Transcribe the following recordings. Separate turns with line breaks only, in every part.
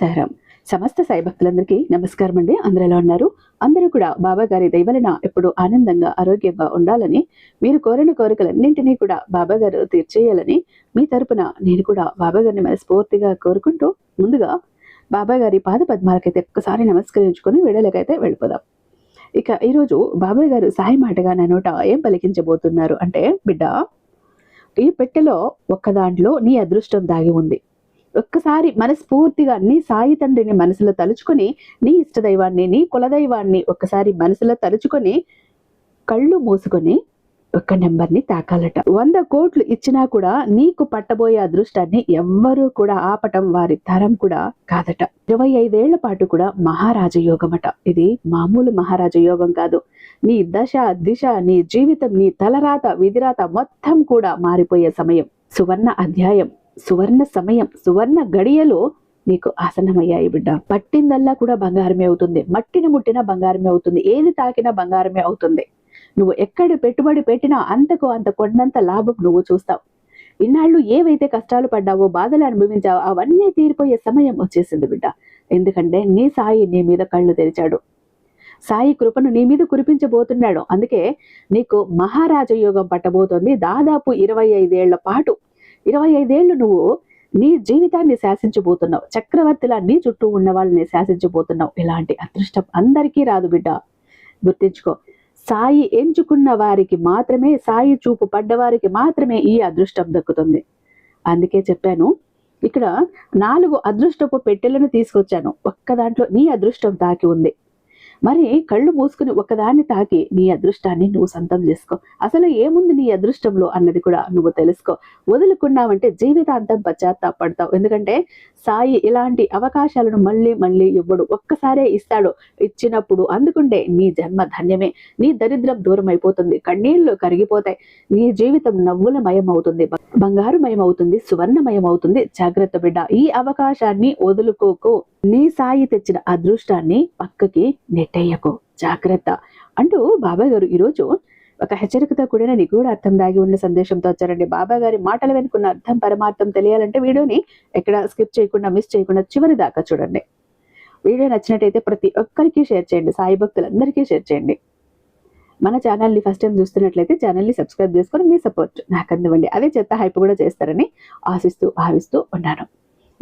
సాయిరామ్. సమస్త సాయి భక్తులందరికీ నమస్కారం అండి. అందరూ ఎలా ఉన్నారు? అందరూ కూడా బాబా గారి దయవలన ఎప్పుడు ఆనందంగా ఆరోగ్యంగా ఉండాలని, మీరు కోరిన కోరికలన్నింటినీ కూడా బాబా గారు తీర్చేయాలని మీ తరపున నేను కూడా బాబా గారిని మనస్ఫూర్తిగా కోరుకుంటూ, ముందుగా బాబా గారి పాద పద్మాలకైతే ఒక్కసారి నమస్కరించుకొని వీడియోలకైతే వెళ్ళిపోదాం. ఇక ఈరోజు బాబా గారు సాయి మాటగా నా నోట ఏం పలికించబోతున్నారు అంటే, బిడ్డ, ఈ పెట్టెలో ఒక్క దాంట్లో నీ అదృష్టం దాగి ఉంది. ఒక్కసారి మనస్ఫూర్తిగా నీ సాయి తండ్రిని మనసులో తలుచుకొని, నీ ఇష్టదైవాన్ని, నీ కులదైవాన్ని ఒక్కసారి మనసులో తలుచుకొని, కళ్ళు మూసుకొని ఒక్క నెంబర్ని తాకాలట. 100 కోట్లు ఇచ్చినా కూడా నీకు పట్టబోయే అదృష్టాన్ని ఎవ్వరూ కూడా ఆపటం వారి తరం కూడా కాదట. 25 ఏళ్ల పాటు కూడా మహారాజయోగమట. ఇది మామూలు మహారాజయోగం కాదు. నీ దశ దిశ, నీ జీవితం, నీ తలరాత విధిరాత మొత్తం కూడా మారిపోయే సమయం, సువర్ణ అధ్యాయం, సువర్ణ సమయం, సువర్ణ గడియలు నీకు ఆసన్నమయ్యాయి బిడ్డ. పట్టిందల్లా కూడా బంగారమే అవుతుంది. మట్టిని ముట్టిన బంగారమే అవుతుంది. ఏది తాకినా బంగారమే అవుతుంది. నువ్వు ఎక్కడ పెట్టుబడి పెట్టినా అంతకు అంత కొండంత లాభం నువ్వు చూస్తావు. ఇన్నాళ్ళు ఏవైతే కష్టాలు పడ్డావో, బాధలు అనుభవించావో అవన్నీ తీరిపోయే సమయం వచ్చేసింది బిడ్డ. ఎందుకంటే నీ సాయి నీ మీద కళ్ళు తెరిచాడు. సాయి కృపను నీ మీద కురిపించబోతున్నాడు. అందుకే నీకు మహారాజయోగం పట్టబోతోంది. దాదాపు 25 ఏళ్ల పాటు, 25 ఏళ్ళు నువ్వు నీ జీవితాన్ని శాసించబోతున్నావు. చక్రవర్తిలా నీ చుట్టూ ఉన్న వాళ్ళని శాసించబోతున్నావు. ఇలాంటి అదృష్టం అందరికీ రాదు బిడ్డ. గుర్తించుకో, సాయి ఎంచుకున్న వారికి మాత్రమే, సాయి చూపు పడ్డవారికి మాత్రమే ఈ అదృష్టం దక్కుతుంది. అందుకే చెప్పాను, ఇక్కడ 4 అదృష్టపు పెట్టెలను తీసుకొచ్చాను. ఒక్క దాంట్లో నీ అదృష్టం తాకి ఉంది. మరి కళ్ళు మూసుకుని ఒకదాన్ని తాకి నీ అదృష్టాన్ని నువ్వు సొంతం చేసుకో. అసలు ఏముంది నీ అదృష్టంలో అన్నది కూడా నువ్వు తెలుసుకో. వదులుకున్నావంటే జీవితాంతం పశ్చాత్తాపడతావు. ఎందుకంటే సాయి ఇలాంటి అవకాశాలను మళ్ళీ మళ్ళీ ఇవ్వడు, ఒక్కసారే ఇస్తాడు. ఇచ్చినప్పుడు అందుకుంటే నీ జన్మ ధన్యమే. నీ దరిద్రం దూరం అయిపోతుంది. కన్నీళ్లు కరిగిపోతాయి. నీ జీవితం నవ్వులమయం అవుతుంది, బంగారుమయం అవుతుంది, సువర్ణమయం అవుతుంది. జాగ్రత్త బిడ్డ, ఈ అవకాశాన్ని వదులుకోకు. నీ సాయి తెచ్చిన అదృష్టాన్ని పక్కకి నెట్టేయకు, జాగ్రత్త అంటూ బాబా గారు ఈరోజు ఒక హెచ్చరికతో కూడిన నిగూఢ అర్థం దాగి ఉన్న సందేశంతో వచ్చారండి. బాబా గారి మాటలు వెనుకున్న అర్థం పరమార్థం తెలియాలంటే వీడియోని ఎక్కడ స్కిప్ చేయకుండా, మిస్ చేయకుండా చివరి దాకా చూడండి. వీడియో నచ్చినట్టయితే ప్రతి ఒక్కరికి షేర్ చేయండి. సాయి భక్తులందరికీ షేర్ చేయండి. మన ఛానల్ని ఫస్ట్ టైం చూస్తున్నట్లయితే ఛానల్ని సబ్స్క్రైబ్ చేసుకొని మీ సపోర్ట్ నాకు అందివ్వండి. అదే చెత్త హైప్ కూడా చేస్తారని ఆశిస్తూ భావిస్తూ ఉన్నాను.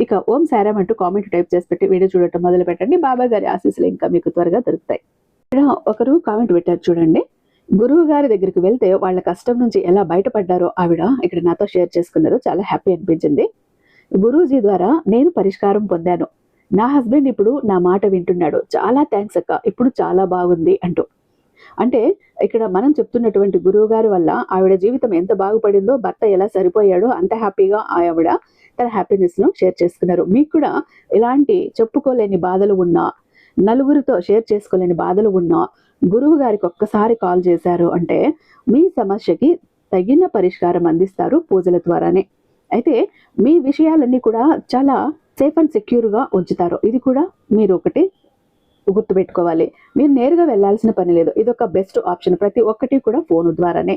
ఇక ఓం సాయిరామ్ అంటూ కామెంట్ టైప్ చేసి పెట్టి వీడియో చూడటం మొదలు పెట్టండి. బాబా గారి ఆశీస్సులు ఇంకా మీకు త్వరగా దొరుకుతాయి. ఇక్కడ ఒకరు కామెంట్ పెట్టారు చూడండి. గురువు గారి దగ్గరికి వెళ్తే వాళ్ళ కష్టం నుంచి ఎలా బయటపడ్డారో ఆవిడ ఇక్కడ నాతో షేర్ చేసుకున్నారు. చాలా హ్యాపీ అనిపించింది. గురూజీ ద్వారా నేను పరిష్కారం పొందాను. నా హస్బెండ్ ఇప్పుడు నా మాట వింటున్నాడు. చాలా థ్యాంక్స్ అక్క, ఇప్పుడు చాలా బాగుంది అంటూ. అంటే ఇక్కడ మనం చెప్తున్నటువంటి గురువు గారి వల్ల ఆవిడ జీవితం ఎంత బాగుపడిందో, భర్త ఎలా సరిపోయాడో అంత హ్యాపీగా ఆవిడ తన హ్యాపీనెస్ ను షేర్ చేసుకున్నారు. మీకు కూడా ఇలాంటి చెప్పుకోలేని బాధలు ఉన్నా, నలుగురితో షేర్ చేసుకోలేని బాధలు ఉన్నా, గురువు గారికి ఒక్కసారి కాల్ చేశారు అంటే మీ సమస్యకి తగిన పరిష్కారం అందిస్తారు పూజల ద్వారానే. అయితే మీ విషయాలన్నీ కూడా చాలా సేఫ్ అండ్ సెక్యూర్గా ఉంచుతారు. ఇది కూడా మీరు ఒకటి గుర్తుపెట్టుకోవాలి. మీరు నేరుగా వెళ్లాల్సిన పని లేదు. ఇది ఒక బెస్ట్ ఆప్షన్. ప్రతి ఒక్కటి కూడా ఫోన్ ద్వారానే.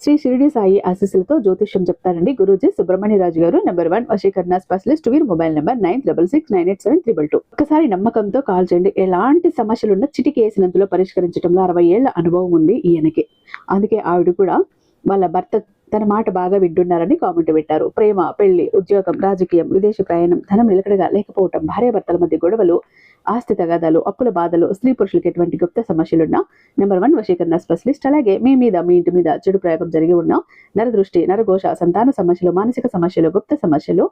శ్రీ షిరిడి సాయి ఆశీస్సులతో జ్యోతిష్యం చెప్తారండి గురూజీ సుబ్రహ్మణ్యరాజు గారు, నెంబర్ 1 వశీకరణ స్పెషలిస్ట్. వీరి మొబైల్ నెంబర్ 9669873222. ఒక్కసారి నమ్మకంతో కాల్ చేయండి. ఎలాంటి సమస్యలున్నా చిటికేసినంతలో పరిష్కరించడంలో 60 ఏళ్ల అనుభవం ఉంది ఈయనకి. అందుకే ఆవిడ కూడా వాళ్ళ భర్త తన మాట బాగా వింటున్నారని కామెంట్ పెట్టారు. ప్రేమ, పెళ్లి, ఉద్యోగం, రాజకీయం, విదేశీ ప్రయాణం, ధనం నిలకడగా లేకపోవటం, భార్యాభర్తల మధ్య గొడవలు, ఆస్తి తగాదాలు, అప్పుల బాధలు, స్త్రీ పురుషులకు ఎటువంటి గుప్త సమస్యలున్నా నెంబర్ 1 వశీకరణ స్పెషలిస్ట్. అలాగే మీ మీద, మీ ఇంటి మీద చెడు ప్రయోగం జరిగి ఉన్న నరదృష్టి, నరఘోష, సంతాన సమస్యలు, మానసిక సమస్యలు, గుప్త సమస్యలు,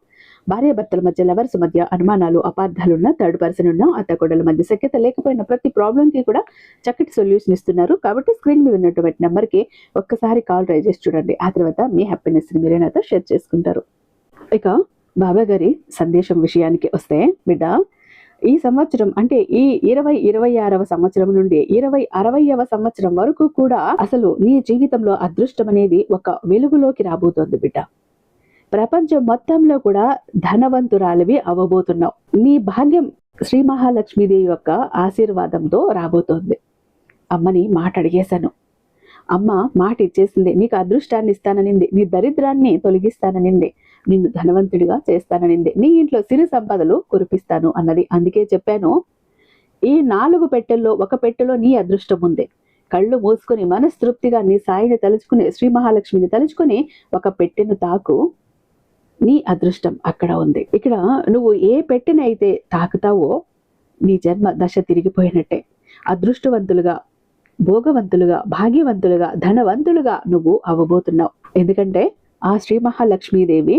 భార్యాభర్తల మధ్య, లవర్స్ మధ్య అనుమానాలు, అపార్థాలున్న, థర్డ్ పర్సన్ ఉన్న, అత్తకొడల మధ్య సఖ్యత లేకపోయిన ప్రతి ప్రాబ్లం కి కూడా చక్కటి సొల్యూషన్ ఇస్తున్నారు. కాబట్టి స్క్రీన్ మీద ఉన్నటువంటి నెంబర్ కి ఒక్కసారి కాల్ ట్రై చేసి చూడండి. ఆ తర్వాత మీ హ్యాపీనెస్ ని మీరే నాతో షేర్ చేసుకుంటారు. ఇక బాబా గారి సందేశం విషయానికి వస్తే, బిడ్డ, ఈ సంవత్సరం అంటే ఈ 2026వ సంవత్సరం నుండి 2060వ సంవత్సరం వరకు కూడా అసలు నీ జీవితంలో అదృష్టం అనేది ఒక వెలుగులోకి రాబోతోంది బిడ్డ. ప్రపంచం మొత్తంలో కూడా ధనవంతురాలివి అవ్వబోతున్నావు. నీ భాగ్యం శ్రీ మహాలక్ష్మీదేవి యొక్క ఆశీర్వాదంతో రాబోతోంది. అమ్మని మాట అడిగేశాను. అమ్మ మాట ఇచ్చేసింది. నీకు అదృష్టాన్ని ఇస్తాననింది, నీ దరిద్రాన్ని తొలగిస్తాననింది. నిన్ను ధనవంతుడిగా చేస్తాననింది. నీ ఇంట్లో సిరి సంపదలు కురిపిస్తాను అన్నది. అందుకే చెప్పాను, ఈ 4 పెట్టెల్లో ఒక పెట్టెలో నీ అదృష్టం ఉంది. కళ్ళు మూసుకొని మనస్తృప్తిగా నీ సాయిని తలుచుకుని, శ్రీ మహాలక్ష్మిని తలుచుకుని ఒక పెట్టెను తాకు, నీ అదృష్టం అక్కడ ఉంది. ఇక్కడ నువ్వు ఏ పెట్టెనైతే తాకుతావో నీ జన్మ దశ తిరిగిపోయినట్టే. అదృష్టవంతులుగా, భోగవంతులుగా, భాగ్యవంతులుగా, ధనవంతులుగా నువ్వు అవ్వబోతున్నావు. ఎందుకంటే ఆ శ్రీ మహాలక్ష్మీదేవి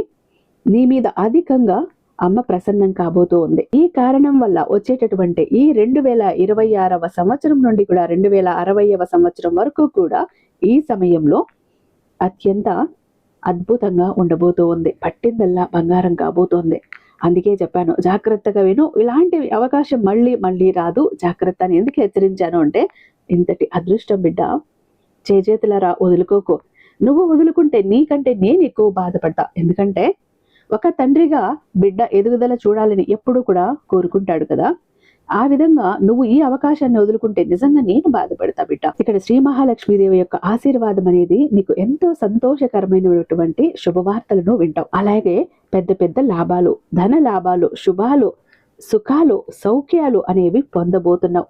నీ మీద అధికంగా అమ్మ ప్రసన్నం కాబోతూ ఉంది. ఈ కారణం వల్ల వచ్చేటటువంటి ఈ 2026వ సంవత్సరం నుండి కూడా 2060వ సంవత్సరం వరకు కూడా ఈ సమయంలో అత్యంత అద్భుతంగా ఉండబోతూ ఉంది. పట్టిందల్లా బంగారం కాబోతోంది. అందుకే చెప్పాను, జాగ్రత్తగా విను. ఇలాంటి అవకాశం మళ్ళీ మళ్ళీ రాదు, జాగ్రత్త అని ఎందుకు హెచ్చరించాను అంటే, ఇంతటి అదృష్టం బిడ్డ చేజేతులరా వదులుకోకు. నువ్వు వదులుకుంటే నీకంటే నేను ఎక్కువ బాధపడతా. ఎందుకంటే ఒక తండ్రిగా బిడ్డ ఎదుగుదల చూడాలని ఎప్పుడూ కూడా కోరుకుంటాడు కదా. ఆ విధంగా నువ్వు ఈ అవకాశాన్ని వదులుకుంటే నిజంగా నేను బాధపడతా బిడ్డ. ఇక్కడ శ్రీ మహాలక్ష్మీదేవి యొక్క ఆశీర్వాదం అనేది నీకు ఎంతో సంతోషకరమైనటువంటి శుభవార్తలను వింటావు. అలాగే పెద్ద పెద్ద లాభాలు, ధన లాభాలు, శుభాలు, సుఖాలు, సౌఖ్యాలు అనేవి పొందబోతున్నావు.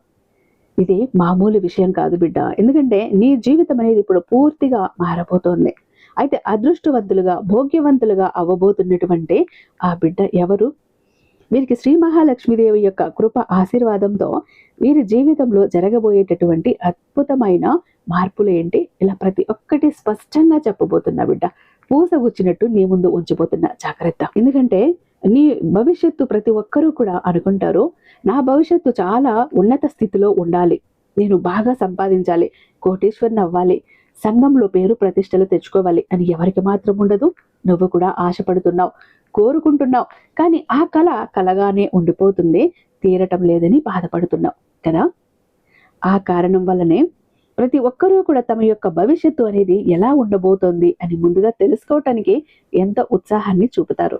ఇది మామూలు విషయం కాదు బిడ్డ. ఎందుకంటే నీ జీవితం అనేది ఇప్పుడు పూర్తిగా మారబోతోంది. అయితే అదృష్టవంతులుగా, భోగ్యవంతులుగా అవ్వబోతున్నటువంటి ఆ బిడ్డ ఎవరు? వీరికి శ్రీ మహాలక్ష్మీదేవి యొక్క కృప ఆశీర్వాదంతో వీరి జీవితంలో జరగబోయేటటువంటి అద్భుతమైన మార్పులు ఏంటి, ఇలా ప్రతి ఒక్కటి స్పష్టంగా చెప్పబోతున్నా బిడ్డ. పూసగుచ్చినట్టు నీ ముందు ఉంచిపోతున్నా, జాగ్రత్త. ఎందుకంటే నీ భవిష్యత్తు ప్రతి ఒక్కరూ కూడా అనుకుంటారు, నా భవిష్యత్తు చాలా ఉన్నత స్థితిలో ఉండాలి, నేను బాగా సంపాదించాలి, కోటీశ్వరుని అవ్వాలి, సంఘంలో పేరు ప్రతిష్టలు తెచ్చుకోవాలి అని ఎవరికి మాత్రం ఉండదు. నువ్వు కూడా ఆశపడుతున్నావు, కోరుకుంటున్నావు, కానీ ఆ కళ కలగానే ఉండిపోతుంది, తీరటం లేదని బాధపడుతున్నావు కదా. ఆ కారణం వల్లనే ప్రతి ఒక్కరూ కూడా తమ యొక్క భవిష్యత్తు అనేది ఎలా ఉండబోతోంది అని ముందుగా తెలుసుకోవటానికి ఎంత ఉత్సాహాన్ని చూపుతారు.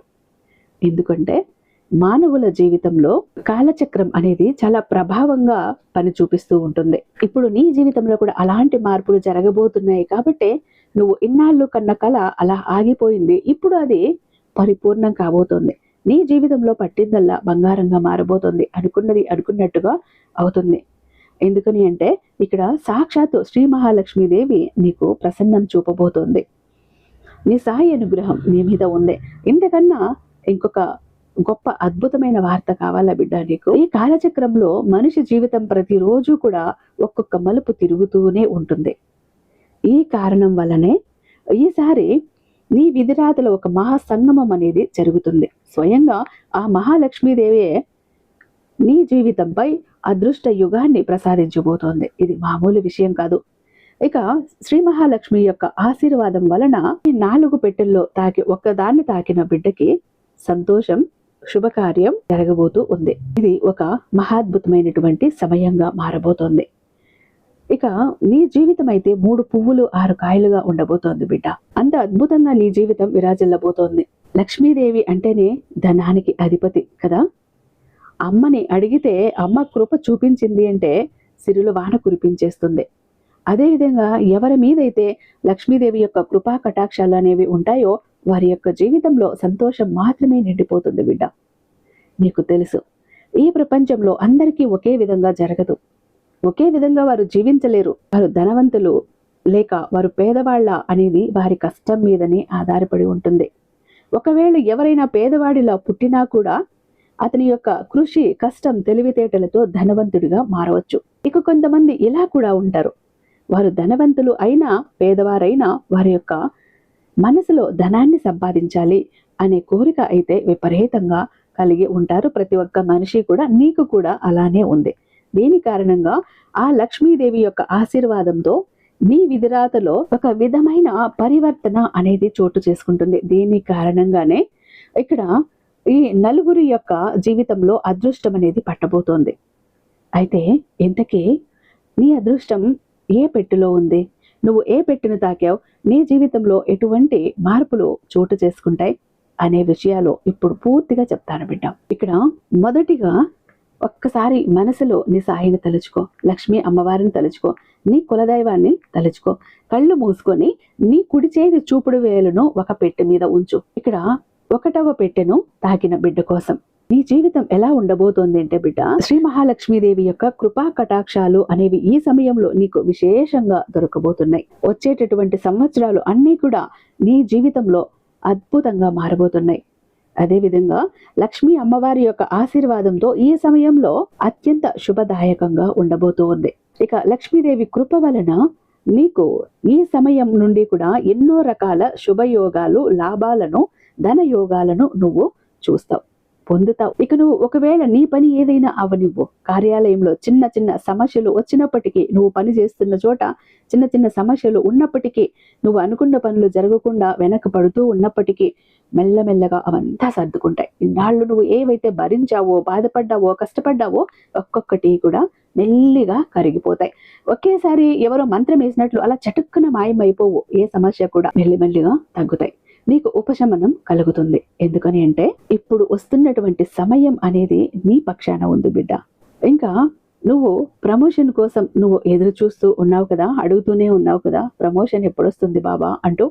ఎందుకంటే మానవుల జీవితంలో కాలచక్రం అనేది చాలా ప్రభావంగా పని చూపిస్తూ ఉంటుంది. ఇప్పుడు నీ జీవితంలో కూడా అలాంటి మార్పులు జరగబోతున్నాయి కాబట్టి నువ్వు ఇన్నాళ్ళు కన్న కళ అలా ఆగిపోయింది, ఇప్పుడు అది పరిపూర్ణం కాబోతోంది. నీ జీవితంలో పట్టిందల్లా బంగారంగా మారబోతోంది. అనుకున్నది అనుకున్నట్టుగా అవుతుంది. ఎందుకని అంటే ఇక్కడ సాక్షాత్తు శ్రీ మహాలక్ష్మీదేవి నీకు ప్రసన్నం చూపబోతోంది. నీ సాయి అనుగ్రహం నీ మీద ఉంది. ఇంతకన్నా ఇంకొక గొప్ప అద్భుతమైన వార్త కావాలా బిడ్డ నీకు? ఈ కాలచక్రంలో మనిషి జీవితం ప్రతిరోజు కూడా ఒక్కొక్క మలుపు తిరుగుతూనే ఉంటుంది. ఈ కారణం వల్లనే ఈసారి నీ విధిరాతలో ఒక మహాసంగమం అనేది జరుగుతుంది. స్వయంగా ఆ మహాలక్ష్మీదేవే నీ జీవితంపై అదృష్ట యుగాన్ని ప్రసాదించబోతోంది. ఇది మామూలు విషయం కాదు. ఇక శ్రీ మహాలక్ష్మి యొక్క ఆశీర్వాదం వలన ఈ 4 పెట్టెల్లో ఒక్కదాన్ని తాకిన బిడ్డకి సంతోషం, శుభకార్యం జరగబోతూ ఉంది. ఇది ఒక మహాద్భుతమైనటువంటి సమయంగా మారబోతోంది. ఇక నీ జీవితం అయితే 3 పువ్వులు 6 కాయలుగా ఉండబోతోంది బిడ్డ. అంత అద్భుతంగా నీ జీవితం విరాజిల్లబోతోంది. లక్ష్మీదేవి అంటేనే ధనానికి అధిపతి కదా. అమ్మని అడిగితే అమ్మ కృప చూపించింది అంటే సిరుల వాన కురిపించేస్తుంది. అదేవిధంగా ఎవరి మీదైతే లక్ష్మీదేవి యొక్క కృపా కటాక్షాలు అనేవి ఉంటాయో వారి యొక్క జీవితంలో సంతోషం మాత్రమే నిండిపోతుంది బిడ్డ. నీకు తెలుసు, ఈ ప్రపంచంలో అందరికీ ఒకే విధంగా జరగదు, ఒకే విధంగా వారు జీవించలేరు. వారు ధనవంతులు లేక వారు పేదవాళ్ళ అనేది వారి కష్టం మీదనే ఆధారపడి ఉంటుంది. ఒకవేళ ఎవరైనా పేదవాడిలా పుట్టినా కూడా అతని యొక్క కృషి, కష్టం, తెలివితేటలతో ధనవంతుడిగా మారవచ్చు. ఇక కొంతమంది ఇలా కూడా ఉంటారు, వారు ధనవంతులు అయినా పేదవారైనా వారి యొక్క మనసులో ధనాన్ని సంపాదించాలి అనే కోరిక అయితే విపరీతంగా కలిగి ఉంటారు. ప్రతి ఒక్క మనిషి కూడా, నీకు కూడా అలానే ఉంది. దీని కారణంగా ఆ లక్ష్మీదేవి యొక్క ఆశీర్వాదంతో మీ విధిరాతలో ఒక విధమైన పరివర్తన అనేది చోటు చేసుకుంటుంది. దీని కారణంగానే ఇక్కడ ఈ 4 యొక్క జీవితంలో అదృష్టం అనేది పట్టబోతోంది. అయితే ఇంతకీ నీ అదృష్టం ఏ పెట్టెలో ఉంది? నువ్వు ఏ పెట్టెను తాకావు? నీ జీవితంలో ఎటువంటి మార్పులు చోటు చేసుకుంటాయి అనే విషయాలు ఇప్పుడు పూర్తిగా చెప్తాను బిడ్డ. ఇక్కడ మొదటిగా ఒక్కసారి మనసులో నీ సాయిని తలుచుకో, లక్ష్మీ అమ్మవారిని తలుచుకో, నీ కులదైవాన్ని తలుచుకో. కళ్ళు మూసుకొని నీ కుడి చేతి చూపుడు వేలును ఒక పెట్టె మీద ఉంచు. ఇక్కడ ఒకటవ పెట్టెను తాకిన బిడ్డ కోసం. నీ జీవితం ఎలా ఉండబోతోంది అంటే బిడ్డ, శ్రీ మహాలక్ష్మీదేవి యొక్క కృపా కటాక్షాలు అనేవి ఈ సమయంలో నీకు విశేషంగా దొరకబోతున్నాయి. వచ్చేటటువంటి సంవత్సరాలు అన్నీ కూడా నీ జీవితంలో అద్భుతంగా మారబోతున్నాయి. అదేవిధంగా లక్ష్మీ అమ్మవారి యొక్క ఆశీర్వాదంతో ఈ సమయంలో అత్యంత శుభదాయకంగా ఉండబోతూ ఉంది. ఇక లక్ష్మీదేవి కృప వలన నీకు ఈ సమయం నుండి కూడా ఎన్నో రకాల శుభయోగాలు, లాభాలను, ధన యోగాలను నువ్వు చూస్తావు, పొందుతావు. ఇక నువ్వు ఒకవేళ నీ పని ఏదైనా అవనివ్వు, కార్యాలయంలో చిన్న చిన్న సమస్యలు వచ్చినప్పటికీ, నువ్వు పని చేస్తున్న చోట చిన్న చిన్న సమస్యలు ఉన్నప్పటికీ, నువ్వు అనుకున్న పనులు జరగకుండా వెనక పడుతూ ఉన్నప్పటికీ మెల్లమెల్లగా అవంతా సర్దుకుంటాయి. ఇన్నాళ్ళు నువ్వు ఏవైతే భరించావో, బాధపడ్డావో, కష్టపడ్డావో ఒక్కొక్కటి కూడా మెల్లిగా కరిగిపోతాయి. ఒకేసారి ఎవరో మంత్రం వేసినట్లు అలా చటుక్కున మాయమైపోవు. ఏ సమస్య కూడా మెల్లిమెల్లిగా తగ్గుతాయి. నీకు ఉపశమనం కలుగుతుంది. ఎందుకని అంటే ఇప్పుడు వస్తున్నటువంటి సమయం అనేది నీ పక్షాన ఉంది బిడ్డ. ఇంకా నువ్వు ప్రమోషన్ కోసం నువ్వు ఎదురు చూస్తూ ఉన్నావు కదా, అడుగుతూనే ఉన్నావు కదా, ప్రమోషన్ ఎప్పుడు వస్తుంది బాబా అంటూ.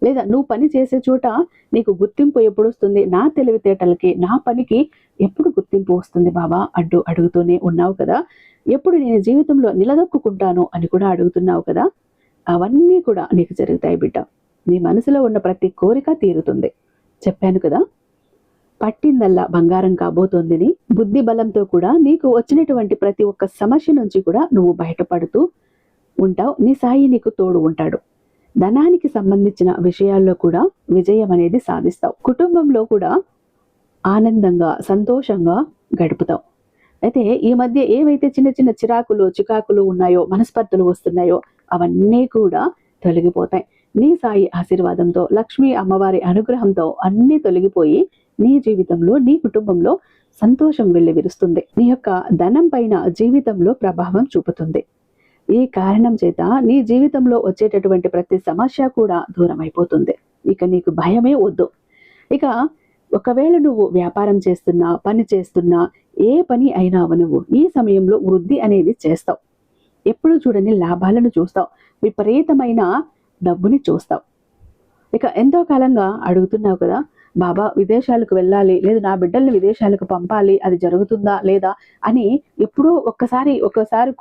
లేదా నువ్వు పని చేసే చోట నీకు గుర్తింపు ఎప్పుడు వస్తుంది, నా తెలివితేటలకి, నా పనికి ఎప్పుడు గుర్తింపు వస్తుంది బాబా అంటూ అడుగుతూనే ఉన్నావు కదా. ఎప్పుడు నేను జీవితంలో నిలదొక్కుంటాను అని కూడా అడుగుతున్నావు కదా. అవన్నీ కూడా నీకు జరుగుతాయి బిడ్డ. నీ మనసులో ఉన్న ప్రతి కోరిక తీరుతుంది. చెప్పాను కదా, పట్టిందల్లా బంగారం కాబోతోందని. బుద్ధి బలంతో కూడా నీకు వచ్చినటువంటి ప్రతి ఒక్క సమస్య నుంచి కూడా నువ్వు బయటపడుతూ ఉంటావు. నీ సాయి నీకు తోడు ఉంటాడు. ధనానికి సంబంధించిన విషయాల్లో కూడా విజయం అనేది సాధిస్తావు. కుటుంబంలో కూడా ఆనందంగా, సంతోషంగా గడుపుతావు. అయితే ఈ మధ్య ఏవైతే చిన్న చిన్న చికాకులు ఉన్నాయో, మనస్పర్ధలు వస్తున్నాయో అవన్నీ కూడా తొలగిపోతాయి. నీ సాయి ఆశీర్వాదంతో, లక్ష్మీ అమ్మవారి అనుగ్రహంతో అన్నీ తొలగిపోయి నీ జీవితంలో, నీ కుటుంబంలో సంతోషం వెల్లివిరుస్తుంది. నీ యొక్క ధనం పైన జీవితంలో ప్రభావం చూపుతుంది. ఈ కారణం చేత నీ జీవితంలో వచ్చేటటువంటి ప్రతి సమస్య కూడా దూరం అయిపోతుంది. ఇక నీకు భయమే వద్దు. ఇక ఒకవేళ నువ్వు వ్యాపారం చేస్తున్నా, పని చేస్తున్నా, ఏ పని అయినా నువ్వు ఈ సమయంలో వృద్ధి అనేది చేస్తావు. ఎప్పుడు చూడని లాభాలను చూస్తావు. విపరీతమైన డబ్బుని చూస్తావు. ఇక ఎంతో కాలంగా అడుగుతున్నావు కదా, బాబా విదేశాలకు వెళ్ళాలి, లేదు నా బిడ్డల్ని విదేశాలకు పంపాలి, అది జరుగుతుందా లేదా అని ఎప్పుడో ఒక్కసారి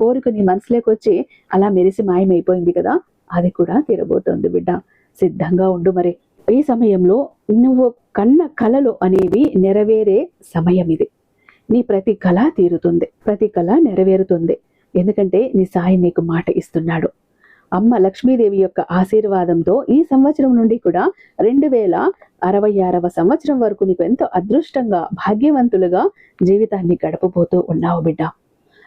కోరిక నీ మనసులోకి వచ్చి అలా మెరిసి మాయమైపోయింది కదా. అది కూడా తీరబోతోంది బిడ్డ. సిద్ధంగా ఉండు. మరి ఈ సమయంలో నువ్వు కన్న కలలు అనేవి నెరవేరే సమయం ఇది. నీ ప్రతి కళ తీరుతుంది, ప్రతి కళ నెరవేరుతుంది. ఎందుకంటే నీ సాయి నీకు మాట ఇస్తున్నాడు. అమ్మ లక్ష్మీదేవి యొక్క ఆశీర్వాదంతో ఈ సంవత్సరం నుండి కూడా 2066వ సంవత్సరం వరకు నీకు ఎంతో అదృష్టంగా, భాగ్యవంతులుగా జీవితాన్ని గడపబోతూ ఉన్నావు బిడ్డ.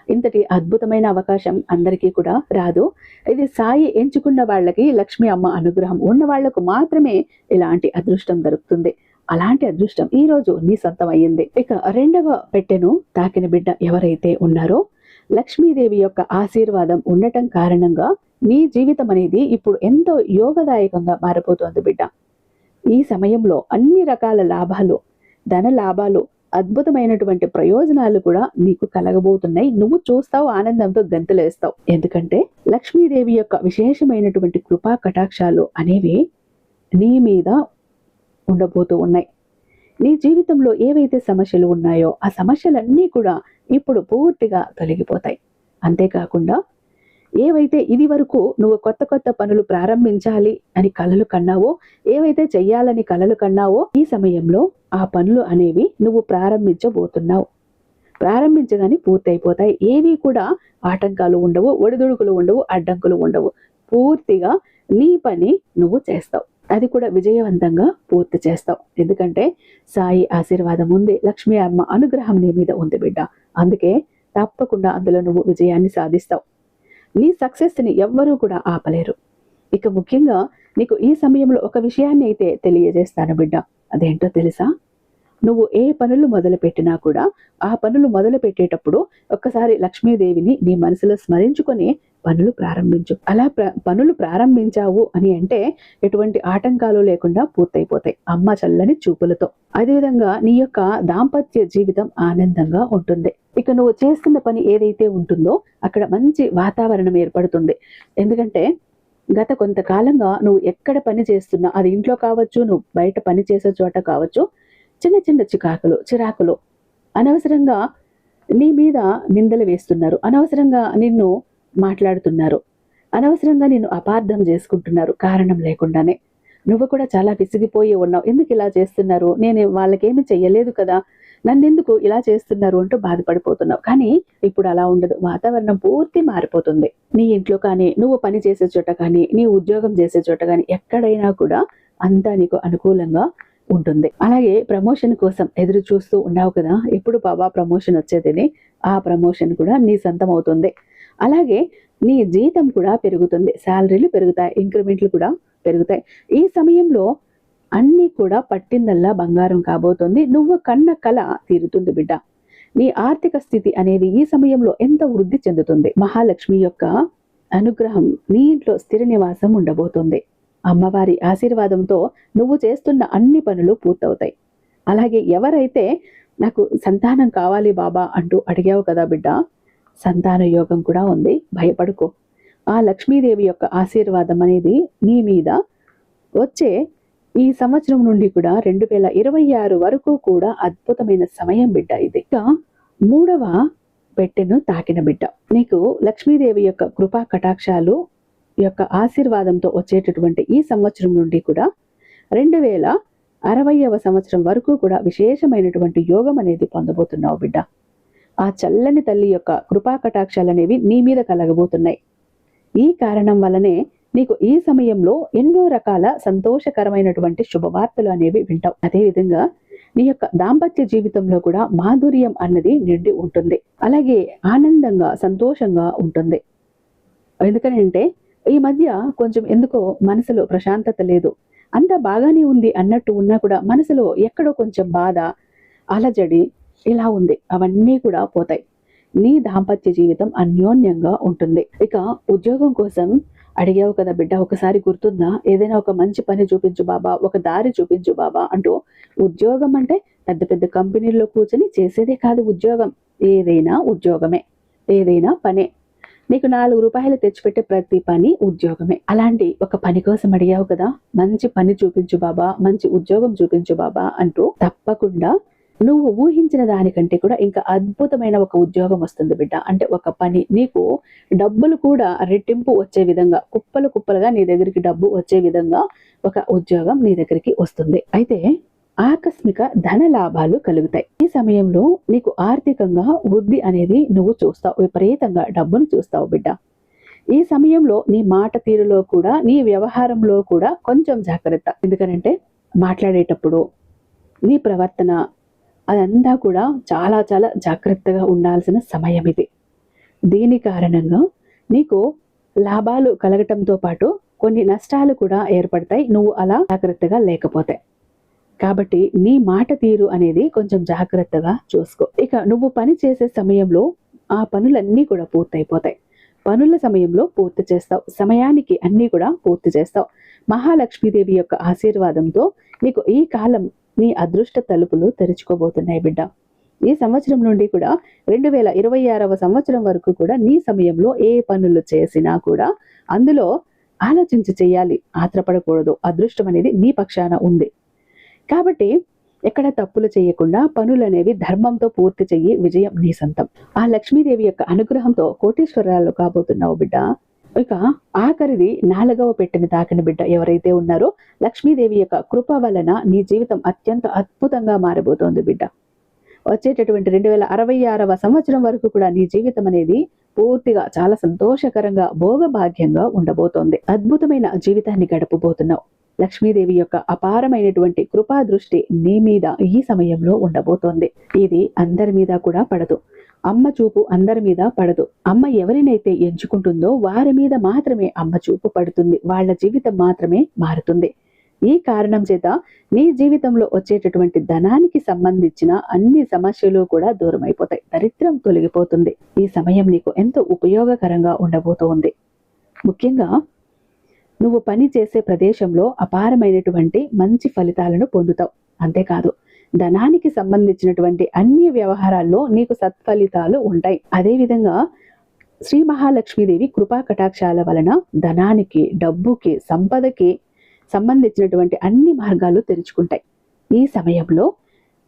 ఇంతటి అద్భుతమైన అవకాశం అందరికీ కూడా రాదు. ఇది సాయి ఎంచుకున్న వాళ్ళకి, లక్ష్మీ అమ్మ అనుగ్రహం ఉన్న వాళ్లకు మాత్రమే ఇలాంటి అదృష్టం దొరుకుతుంది. అలాంటి అదృష్టం ఈ రోజు నీ సొంతం అయ్యింది. ఇక రెండవ పెట్టెను తాకిన బిడ్డ ఎవరైతే ఉన్నారో, లక్ష్మీదేవి యొక్క ఆశీర్వాదం ఉండటం కారణంగా నీ జీవితం అనేది ఇప్పుడు ఎంతో యోగదాయకంగా మారిపోతోంది బిడ్డ. ఈ సమయంలో అన్ని రకాల లాభాలు, ధన లాభాలు, అద్భుతమైనటువంటి ప్రయోజనాలు కూడా నీకు కలగబోతున్నాయి. నువ్వు చూస్తావు, ఆనందంతో గంతులేస్తావు. ఎందుకంటే లక్ష్మీదేవి యొక్క విశేషమైనటువంటి కృపా కటాక్షాలు అనేవి నీ మీద ఉండబోతూ ఉన్నాయి. నీ జీవితంలో ఏవైతే సమస్యలు ఉన్నాయో ఆ సమస్యలన్నీ కూడా ఇప్పుడు పూర్తిగా తొలగిపోతాయి. అంతేకాకుండా ఏవైతే ఇది వరకు నువ్వు కొత్త పనులు ప్రారంభించాలి అని కలలు కన్నావో, ఏవైతే చెయ్యాలని కలలు కన్నావో, ఈ సమయంలో ఆ పనులు అనేవి నువ్వు ప్రారంభించబోతున్నావు. ప్రారంభించగానే పూర్తయిపోతాయి. ఏవి కూడా ఆటంకాలు ఉండవు, ఒడిదుడుకులు ఉండవు, అడ్డంకులు ఉండవు. పూర్తిగా నీ పని నువ్వు చేస్తావు. అది కూడా విజయవంతంగా పూర్తి చేస్తావు. ఎందుకంటే సాయి ఆశీర్వాదం ఉంది, లక్ష్మీ అమ్మ అనుగ్రహం నీ మీద ఉంది బిడ్డ. అందుకే తప్పకుండా అందులో నువ్వు విజయాన్ని సాధిస్తావు. నీ సక్సెస్ని ఎవ్వరూ కూడా ఆపలేరు. ఇక ముఖ్యంగా నీకు ఈ సమయంలో ఒక విషయాన్ని అయితే తెలియజేస్తాను బిడ్డ. అదేంటో తెలుసా? నువ్వు ఏ పనులు మొదలు పెట్టినా కూడా ఆ పనులు మొదలు పెట్టేటప్పుడు ఒక్కసారి లక్ష్మీదేవిని నీ మనసులో స్మరించుకొని పనులు ప్రారంభించు. అలా పనులు ప్రారంభించావు అని అంటే ఎటువంటి ఆటంకాలు లేకుండా పూర్తయిపోతాయి అమ్మ చల్లని చూపులతో. అదేవిధంగా నీ యొక్క దాంపత్య జీవితం ఆనందంగా ఉంటుంది. ఇక నువ్వు చేస్తున్న పని ఏదైతే ఉంటుందో అక్కడ మంచి వాతావరణం ఏర్పడుతుంది. ఎందుకంటే గత కొంతకాలంగా నువ్వు ఎక్కడ పని చేస్తున్నా, అది ఇంట్లో కావచ్చు, నువ్వు బయట పని చేసే చోట కావచ్చు, చిన్న చిన్న చిరాకులు అనవసరంగా నీ మీద నిందలు వేస్తున్నారు, అనవసరంగా నిన్ను మాట్లాడుతున్నారు, అనవసరంగా నిన్ను అపార్థం చేసుకుంటున్నారు కారణం లేకుండానే. నువ్వు కూడా చాలా విసిగిపోయి ఉన్నావు. ఎందుకు ఇలా చేస్తున్నారు, నేను వాళ్ళకేమీ చెయ్యలేదు కదా, నన్నెందుకు ఇలా చేస్తున్నారు అంటూ బాధపడిపోతున్నావు. కానీ ఇప్పుడు అలా ఉండదు. వాతావరణం పూర్తి మారిపోతుంది. నీ ఇంట్లో కానీ, నువ్వు పని చేసే చోట కానీ, నీ ఉద్యోగం చేసే చోట కానీ, ఎక్కడైనా కూడా అంతా నీకు అనుకూలంగా ఉంటుంది. అలాగే ప్రమోషన్ కోసం ఎదురు చూస్తూ ఉన్నావు కదా, ఎప్పుడు బాబా ప్రమోషన్ వచ్చేదని, ఆ ప్రమోషన్ కూడా నీ సొంతం అవుతుంది. అలాగే నీ జీతం కూడా పెరుగుతుంది, శాలరీలు పెరుగుతాయి, ఇంక్రిమెంట్లు కూడా పెరుగుతాయి. ఈ సమయంలో అన్నీ కూడా పట్టిందల్లా బంగారం కాబోతుంది. నువ్వు కన్న కల తీరుతుంది బిడ్డ. నీ ఆర్థిక స్థితి అనేది ఈ సమయంలో ఎంత వృద్ధి చెందుతుంది. మహాలక్ష్మి యొక్క అనుగ్రహం నీ ఇంట్లో స్థిర నివాసం ఉండబోతుంది. అమ్మవారి ఆశీర్వాదంతో నువ్వు చేస్తున్న అన్ని పనులు పూర్తవుతాయి. అలాగే ఎవరైతే నాకు సంతానం కావాలి బాబా అంటూ అడిగావు కదా బిడ్డ, సంతాన యోగం కూడా ఉంది, భయపడుకో. ఆ లక్ష్మీదేవి యొక్క ఆశీర్వాదం అనేది నీ మీద వచ్చే ఈ సంవత్సరం నుండి కూడా 2026 వరకు కూడా అద్భుతమైన సమయం బిడ్డ ఇది. ఇక 3వ పెట్టెను తాకిన బిడ్డ, నీకు లక్ష్మీదేవి యొక్క కృపా కటాక్షాలు యొక్క ఆశీర్వాదంతో వచ్చేటటువంటి ఈ సంవత్సరం నుండి కూడా 2060వ సంవత్సరం వరకు కూడా విశేషమైనటువంటి యోగం అనేది పొందబోతున్నావు బిడ్డ. ఆ చల్లని తల్లి యొక్క కృపా కటాక్షాలు అనేవి నీ మీద కలగబోతున్నాయి. ఈ కారణం వల్లనే నీకు ఈ సమయంలో ఎన్నో రకాల సంతోషకరమైనటువంటి శుభవార్తలు అనేవి వింటావు. అదేవిధంగా నీ యొక్క దాంపత్య జీవితంలో కూడా మాధుర్యం అన్నది నిండి ఉంటుంది. అలాగే ఆనందంగా సంతోషంగా ఉంటుంది. ఎందుకనంటే ఈ మధ్య కొంచెం ఎందుకో మనసులో ప్రశాంతత లేదు, అంతా బాగానే ఉంది అన్నట్టు ఉన్నా కూడా మనసులో ఎక్కడో కొంచెం బాధ, అలజడి ఇలా ఉంది. అవన్నీ కూడా పోతాయి. నీ దాంపత్య జీవితం అన్యోన్యంగా ఉంటుంది. ఇక ఉద్యోగం కోసం అడిగావు కదా బిడ్డ, ఒకసారి గుర్తుందా? ఏదైనా ఒక మంచి పని చూపించు బాబా, ఒక దారి చూపించు బాబా అంటూ. ఉద్యోగం అంటే పెద్ద పెద్ద కంపెనీల్లో కూర్చొని చేసేదే కాదు ఉద్యోగం. ఏదైనా ఉద్యోగమే, ఏదైనా పనే. నీకు 4 రూపాయలు తెచ్చిపెట్టే ప్రతి పని ఉద్యోగమే. అలాంటి ఒక పని కోసం అడిగావు కదా, మంచి పని చూపించు బాబా, మంచి ఉద్యోగం చూపించు బాబా అంటూ. తప్పకుండా నువ్వు ఊహించిన దానికంటే కూడా ఇంకా అద్భుతమైన ఒక ఉద్యోగం వస్తుంది బిడ్డ. అంటే ఒక పని, నీకు డబ్బులు కూడా రెట్టింపు వచ్చే విధంగా, కుప్పలు కుప్పలుగా నీ దగ్గరికి డబ్బు వచ్చే విధంగా ఒక ఉద్యోగం నీ దగ్గరికి వస్తుంది. అయితే ఆకస్మిక ధన లాభాలు కలుగుతాయి. ఈ సమయంలో నీకు ఆర్థికంగా వృద్ధి అనేది నువ్వు చూస్తావు, విపరీతంగా డబ్బును చూస్తావు బిడ్డ. ఈ సమయంలో నీ మాట తీరులో కూడా, నీ వ్యవహారంలో కూడా కొంచెం జాగ్రత్త. ఎందుకనంటే మాట్లాడేటప్పుడు నీ ప్రవర్తన అదంతా కూడా చాలా చాలా జాగ్రత్తగా ఉండాల్సిన సమయం ఇది. దీని కారణంగా నీకు లాభాలు కలగటంతో పాటు కొన్ని నష్టాలు కూడా ఏర్పడతాయి, నువ్వు అలా జాగ్రత్తగా లేకపోతే. కాబట్టి నీ మాట తీరు అనేది కొంచెం జాగ్రత్తగా చూసుకో. ఇక నువ్వు పని చేసే సమయంలో ఆ పనులన్నీ కూడా పూర్తయిపోతాయి. పనుల సమయంలో పూర్తి చేస్తావు, సమయానికి అన్నీ కూడా పూర్తి చేస్తావు. మహాలక్ష్మీదేవి యొక్క ఆశీర్వాదంతో నీకు ఈ కాలం నీ అదృష్ట తలుపులు తెరుచుకోబోతున్నాయి బిడ్డ. ఈ సంవత్సరం నుండి కూడా 2026వ సంవత్సరం వరకు కూడా నీ సమయంలో ఏ పనులు చేసినా కూడా అందులో ఆలోచించి చేయాలి, ఆత్రపడకూడదు. అదృష్టం అనేది నీ పక్షాన ఉంది కాబట్టి ఎక్కడ తప్పులు చేయకుండా పనులు అనేవి ధర్మంతో పూర్తి చెయ్యి, విజయం నీ సొంతం. ఆ లక్ష్మీదేవి యొక్క అనుగ్రహంతో కోటీశ్వరాలు కాబోతున్నావు బిడ్డ. ఇక ఆఖరిది 4వ పెట్టెను తాకిన బిడ్డ ఎవరైతే ఉన్నారో, లక్ష్మీదేవి యొక్క కృప వలన నీ జీవితం అత్యంత అద్భుతంగా మారబోతోంది బిడ్డ. వచ్చేటటువంటి 2066వ సంవత్సరం వరకు కూడా నీ జీవితం అనేది పూర్తిగా చాలా సంతోషకరంగా, భోగభాగ్యంగా ఉండబోతోంది. అద్భుతమైన జీవితాన్ని గడపబోతున్నావు. లక్ష్మీదేవి యొక్క అపారమైనటువంటి కృపా దృష్టి నీ మీద ఈ సమయంలో ఉండబోతోంది. ఇది అందరి మీద కూడా పడదు. అమ్మ చూపు అందరి మీద పడదు. అమ్మ ఎవరినైతే ఎంచుకుంటుందో వారి మీద మాత్రమే అమ్మ చూపు పడుతుంది. వాళ్ళ జీవితం మాత్రమే మారుతుంది. ఈ కారణం చేత నీ జీవితంలో వచ్చేటటువంటి ధనానికి సంబంధించిన అన్ని సమస్యలు కూడా దూరం అయిపోతాయి. దరిద్రం తొలగిపోతుంది. ఈ సమయం నీకు ఎంతో ఉపయోగకరంగా ఉండబోతోంది. ముఖ్యంగా నువ్వు పని చేసే ప్రదేశంలో అపారమైనటువంటి మంచి ఫలితాలను పొందుతావు. అంతేకాదు, ధనానికి సంబంధించినటువంటి అన్ని వ్యవహారాల్లో నీకు సత్ఫలితాలు ఉంటాయి. అదేవిధంగా శ్రీ మహాలక్ష్మీదేవి కృపా కటాక్షాల వలన ధనానికి, డబ్బుకి, సంపదకి సంబంధించినటువంటి అన్ని మార్గాలు తెరుచుకుంటాయి. ఈ సమయంలో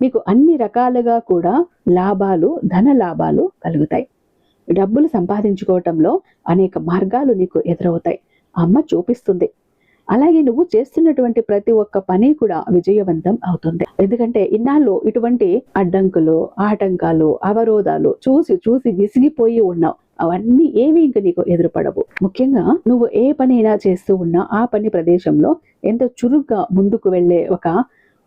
మీకు అన్ని రకాలుగా కూడా లాభాలు, ధన లాభాలు కలుగుతాయి. డబ్బులు సంపాదించుకోవటంలో అనేక మార్గాలు నీకు ఎదురవుతాయి. అమ్మ చూపిస్తుంది. అలాగే నువ్వు చేస్తున్నటువంటి ప్రతి ఒక్క పని కూడా విజయవంతం అవుతుంది. ఎందుకంటే ఇన్నాళ్ళు ఇటువంటి అడ్డంకులు, ఆటంకాలు, అవరోధాలు చూసి చూసి విసిగిపోయి ఉన్నావు. అవన్నీ ఏవి ఇంక నీకు ఎదురుపడవు. ముఖ్యంగా నువ్వు ఏ పనైనా చేస్తూ ఉన్నా ఆ పని ప్రదేశంలో ఎంతో చురుగ్గా ముందుకు వెళ్లే ఒక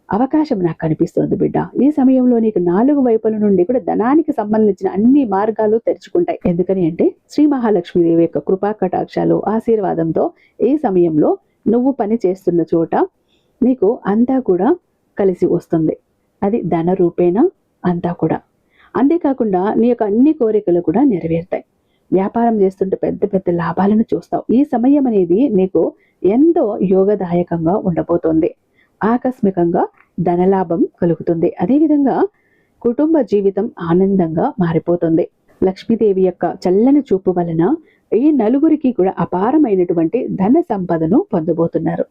అవకాశం నాకు కనిపిస్తోంది బిడ్డ. ఈ సమయంలో నీకు 4 వైపుల నుండి కూడా ధనానికి సంబంధించిన అన్ని మార్గాలు తెరుచుకుంటాయి. ఎందుకని అంటే శ్రీ మహాలక్ష్మీదేవి యొక్క కృపా కటాక్షాలు, ఆశీర్వాదంతో ఈ సమయంలో నువ్వు పని చేస్తున్న చోట నీకు అంతా కూడా కలిసి వస్తుంది. అది ధన రూపేణ అంతా కూడా. అంతేకాకుండా నీ యొక్క అన్ని కోరికలు కూడా నెరవేరుతాయి. వ్యాపారం చేస్తుంటే పెద్ద పెద్ద లాభాలను చూస్తావు. ఈ సమయం అనేది నీకు ఎంతో యోగదాయకంగా ఉండబోతోంది. ఆకస్మికంగా ధనలాభం కలుగుతుంది. అదేవిధంగా కుటుంబ జీవితం ఆనందంగా మారిపోతుంది. లక్ష్మీదేవి యొక్క చల్లని చూపు వలన ఈ నలుగురికి కూడా అపారమైనటువంటి ధన సంపదను పొందబోతున్నారు.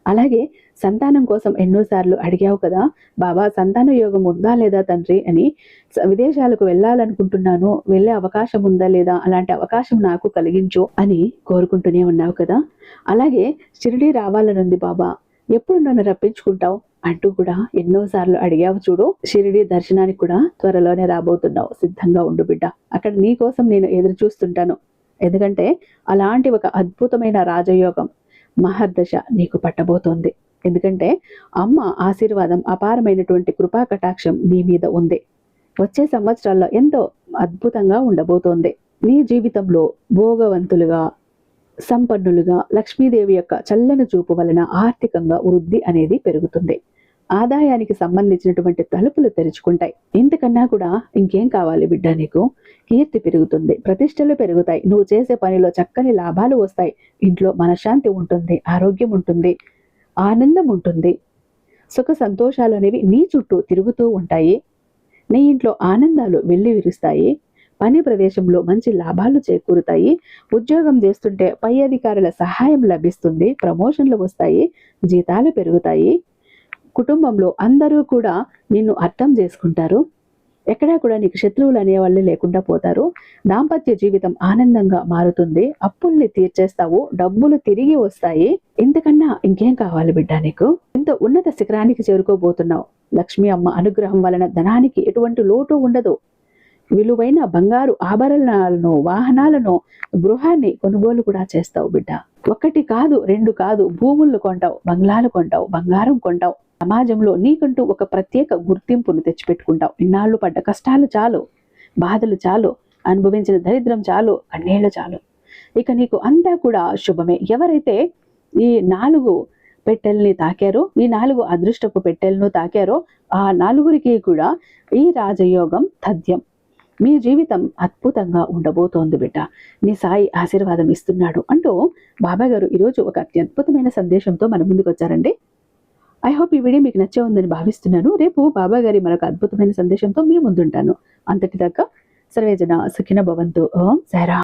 అలాగే సంతానం కోసం ఎన్నోసార్లు అడిగావు కదా, బాబా సంతాన యోగం ఉందా లేదా తండ్రి అని, విదేశాలకు వెళ్ళాలనుకుంటున్నాను, వెళ్ళే అవకాశం ఉందా లేదా, అలాంటి అవకాశం నాకు కలిగించు అని కోరుకుంటూనే ఉన్నావు కదా. అలాగే షిరిడీ రావాలనుంది బాబా, ఎప్పుడు నన్ను రప్పించుకుంటావు అంటూ కూడా ఎన్నోసార్లు అడిగావు చూడు. షిరిడీ దర్శనానికి కూడా త్వరలోనే రాబోతున్నావు. సిద్ధంగా ఉండు బిడ్డ. అక్కడ నీ కోసం నేను ఎదురు చూస్తుంటాను. ఎందుకంటే అలాంటి ఒక అద్భుతమైన రాజయోగం, మహర్దశ నీకు పట్టబోతోంది. ఎందుకంటే అమ్మ ఆశీర్వాదం, అపారమైనటువంటి కృపా కటాక్షం నీ మీద ఉంది. వచ్చే సంవత్సరాల్లో ఎంతో అద్భుతంగా ఉండబోతోంది. నీ జీవితంలో భోగవంతులుగా, సంపన్నులుగా లక్ష్మీదేవి యొక్క చల్లని చూపు వలన ఆర్థికంగా వృద్ధి అనేది పెరుగుతుంది. ఆదాయానికి సంబంధించినటువంటి తలుపులు తెరుచుకుంటాయి. ఇంతకన్నా కూడా ఇంకేం కావాలి బిడ్డ నీకు? కీర్తి పెరుగుతుంది, ప్రతిష్టలు పెరుగుతాయి, నువ్వు చేసే పనిలో చక్కని లాభాలు వస్తాయి, ఇంట్లో మనశ్శాంతి ఉంటుంది, ఆరోగ్యం ఉంటుంది, ఆనందం ఉంటుంది, సుఖ సంతోషాలు అనేవి నీ చుట్టూ తిరుగుతూ ఉంటాయి. నీ ఇంట్లో ఆనందాలు వెల్లివిరుస్తాయి. పని ప్రదేశంలో మంచి లాభాలు చేకూరుతాయి. ఉద్యోగం చేస్తుంటే పై అధికారుల సహాయం లభిస్తుంది, ప్రమోషన్లు వస్తాయి, జీతాలు పెరుగుతాయి. కుటుంబంలో అందరూ కూడా నిన్ను అర్థం చేసుకుంటారు. ఎక్కడా కూడా నీకు శత్రువులు అనేవాళ్ళు లేకుండా పోతారు. దాంపత్య జీవితం ఆనందంగా మారుతుంది. అప్పుల్ని తీర్చేస్తావు, డబ్బులు తిరిగి వస్తాయి. ఇంతకన్నా ఇంకేం కావాలి బిడ్డ నీకు? ఎంతో ఉన్నత శిఖరానికి చేరుకోబోతున్నావు. లక్ష్మీ అమ్మ అనుగ్రహం వలన ధనానికి ఎటువంటి లోటు ఉండదు. విలువైన బంగారు ఆభరణాలను, వాహనాలను, గృహాన్ని కొనుగోలు కూడా చేస్తావు బిడ్డ. 1 కాదు, 2 కాదు, భూములు కొంటావు, బంగ్లాలు కొంటావు, బంగారం కొంటావు. సమాజంలో నీకంటూ ఒక ప్రత్యేక గుర్తింపును తెచ్చిపెట్టుకుంటావు. ఇన్నాళ్ళు పడ్డ కష్టాలు చాలు, బాధలు చాలు, అనుభవించిన దరిద్రం చాలు, కన్నీళ్లు చాలు. ఇక నీకు అంతా కూడా శుభమే. ఎవరైతే ఈ 4 పెట్టెల్ని తాకారో, ఈ 4 అదృష్టపు పెట్టెలను తాకారో ఆ 4గురికి కూడా ఈ రాజయోగం తథ్యం. మీ జీవితం అద్భుతంగా ఉండబోతోంది బిడ్డ. నీ సాయి ఆశీర్వాదం ఇస్తున్నాడు అంటూ బాబా గారు ఈరోజు ఒక అత్యద్భుతమైన సందేశంతో మన ముందుకు వచ్చారండి. ఐ హోప్ ఈ వీడియో మీకు నచ్చే ఉందని భావిస్తున్నాను. రేపు బాబా గారి మరొక అద్భుతమైన సందేశంతో మీ ముందుంటాను. అంతటిదాకా సర్వేజన సుఖినో భవంతు. ఓం సాయిరామ్.